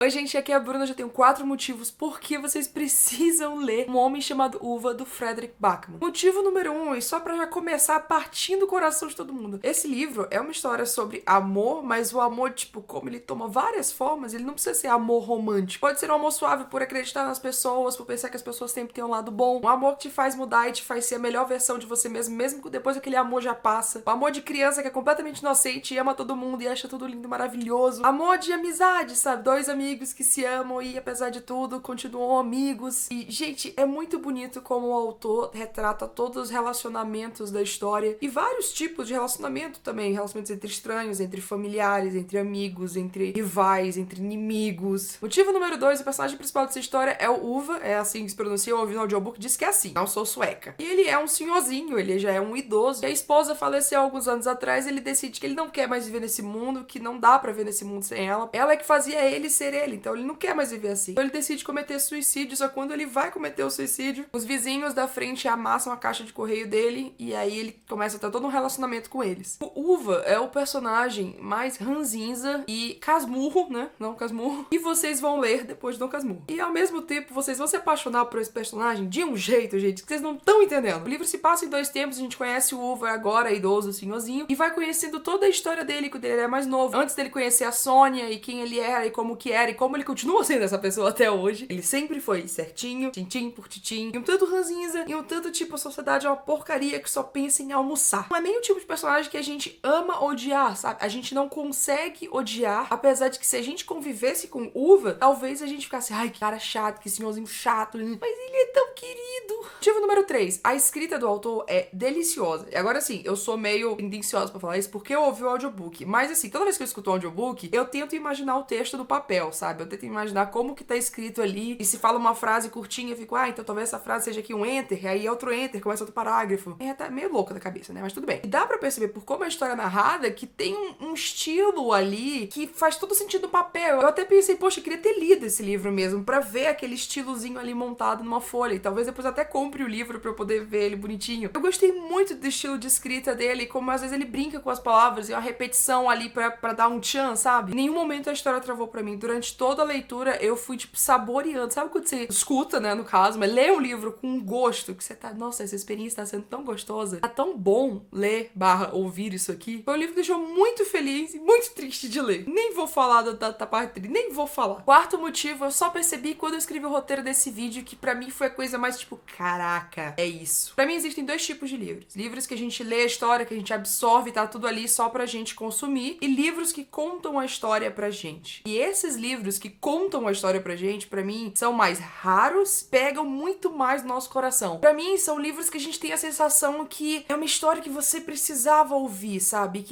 Oi, gente, aqui é a Bruna. Já tenho 4 motivos por que vocês precisam ler Um Homem Chamado Uva, do Fredrik Backman. Motivo número 1, e só pra já começar partindo o coração de todo mundo. Esse livro é uma história sobre amor, mas o amor, tipo, como ele toma várias formas, ele não precisa ser amor romântico. Pode ser um amor suave por acreditar nas pessoas, por pensar que as pessoas sempre têm um lado bom. Um amor que te faz mudar e te faz ser a melhor versão de você mesmo, mesmo que depois aquele amor já passa. O amor de criança que é completamente inocente e ama todo mundo e acha tudo lindo e maravilhoso. Amor de amizade, sabe? Dois amigos que se amam e, apesar de tudo, continuam amigos. E, gente, é muito bonito como o autor retrata todos os relacionamentos da história e vários tipos de relacionamento também. Relacionamentos entre estranhos, entre familiares, entre amigos, entre rivais, entre inimigos. Motivo número 2, o personagem principal dessa história é o Uva, é assim que se pronuncia, eu ouvi no audiobook, diz que é assim, não sou sueca. E ele é um senhorzinho, ele já é um idoso, e a esposa faleceu alguns anos atrás, ele decide que ele não quer mais viver nesse mundo, que não dá pra viver nesse mundo sem ela. Ela é que fazia ele ser ele, então ele não quer mais viver assim. Então ele decide cometer suicídio, só que quando ele vai cometer o suicídio, os vizinhos da frente amassam a caixa de correio dele, e aí ele começa a ter todo um relacionamento com eles. O Uva é o personagem mais ranzinza e casmurro, né? Não casmurro. E vocês vão ler depois de Dom Casmurro. E ao mesmo tempo, vocês vão se apaixonar por esse personagem de um jeito, gente, que vocês não estão entendendo. O livro se passa em 2 tempos, a gente conhece o Uva agora, idoso, senhorzinho, e vai conhecendo toda a história dele quando ele é mais novo. Antes dele conhecer a Sônia e quem ele era e como que era e como ele continua sendo essa pessoa até hoje. Ele sempre foi certinho, tintim por tintim, e um tanto ranzinza, e um tanto tipo, a sociedade é uma porcaria que só pensa em almoçar. Não é nem o tipo de personagem que a gente ama odiar, sabe? A gente não consegue odiar, apesar de que se a gente convivesse com Uva, talvez a gente ficasse, ai, que cara chato, que senhorzinho chato, mas ele é tão querido. Motivo número 3, a escrita do autor é deliciosa. E agora sim, eu sou meio tendenciosa pra falar isso porque eu ouvi o audiobook, mas assim, toda vez que eu escuto o audiobook, eu tento imaginar o texto do papel, sabe? Eu tento imaginar como que tá escrito ali, e se fala uma frase curtinha, eu fico, então talvez essa frase seja aqui um enter, aí é outro enter, começa outro parágrafo. Tá meio louca da cabeça, né? Mas tudo bem. E dá pra perceber, por como a história é narrada, que tem um estilo ali que faz todo sentido no papel. Eu até pensei, poxa, eu queria ter lido esse livro mesmo, pra ver aquele estilozinho ali montado numa folha, e talvez depois até compre o livro pra eu poder ver ele bonitinho. Eu gostei muito do estilo de escrita dele, como às vezes ele brinca com as palavras, e uma repetição ali pra dar um tchan, sabe? Em nenhum momento a história travou pra mim. Durante toda a leitura, eu fui, tipo, saboreando. Sabe quando você escuta, né, no caso, mas lê um livro com um gosto, que você tá, nossa, essa experiência tá sendo tão gostosa, tá tão bom ler / ouvir isso aqui. Foi um livro que deixou muito feliz e muito triste de ler. Nem vou falar da parte triste, nem vou falar. Quarto motivo, eu só percebi quando eu escrevi o roteiro desse vídeo que pra mim foi a coisa mais, tipo, caraca, é isso. Pra mim existem 2 tipos de livros. Livros que a gente lê a história, que a gente absorve, tá tudo ali só pra gente consumir, e livros que contam a história pra gente. E esses livros que contam a história pra gente, pra mim, são mais raros, pegam muito mais no nosso coração. Pra mim, são livros que a gente tem a sensação que é uma história que você precisava ouvir, sabe?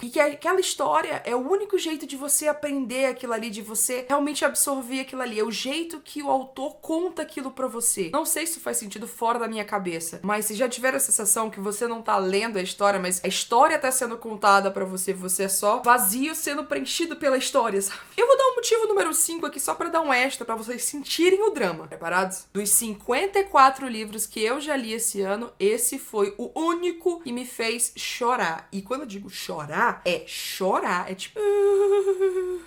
E que aquela história é o único jeito de você aprender aquilo ali, de você realmente absorver aquilo ali. É o jeito que o autor conta aquilo pra você. Não sei se faz sentido fora da minha cabeça, mas se já tiver a sensação que você não tá lendo a história, mas a história tá sendo contada pra você, você é só vazio sendo preenchido pela história, sabe? Eu vou dar um motivo número 5 aqui só pra dar um extra, pra vocês sentirem o drama. Preparados? Dos 54 livros que eu já li esse ano, esse foi o único que me fez chorar. E quando eu digo chorar, é tipo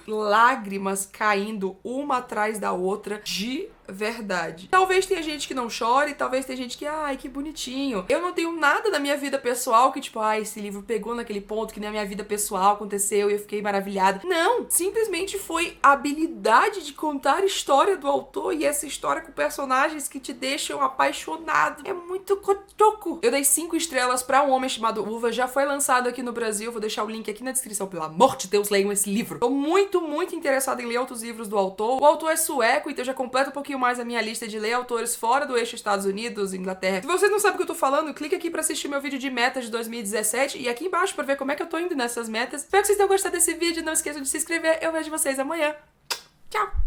lágrimas caindo uma atrás da outra de verdade. Talvez tenha gente que não chore, talvez tenha gente que, ai, que bonitinho. Eu não tenho nada da minha vida pessoal que, tipo, esse livro pegou naquele ponto que na minha vida pessoal aconteceu e eu fiquei maravilhada. Não! Simplesmente foi a habilidade de contar a história do autor e essa história com personagens que te deixam apaixonado. É muito cotoco. Eu dei 5 estrelas pra Um Homem Chamado Uva, já foi lançado aqui no Brasil, vou deixar o link aqui na descrição, pelo amor de Deus, leiam esse livro. Tô muito, muito interessada em ler outros livros do autor. O autor é sueco, então já completa um pouquinho mais a minha lista de ler autores fora do eixo Estados Unidos, Inglaterra. Se vocês não sabem o que eu tô falando, clica aqui pra assistir meu vídeo de metas de 2017 e aqui embaixo pra ver como é que eu tô indo nessas metas. Espero que vocês tenham gostado desse vídeo, não esqueçam de se inscrever. Eu vejo vocês amanhã. Tchau!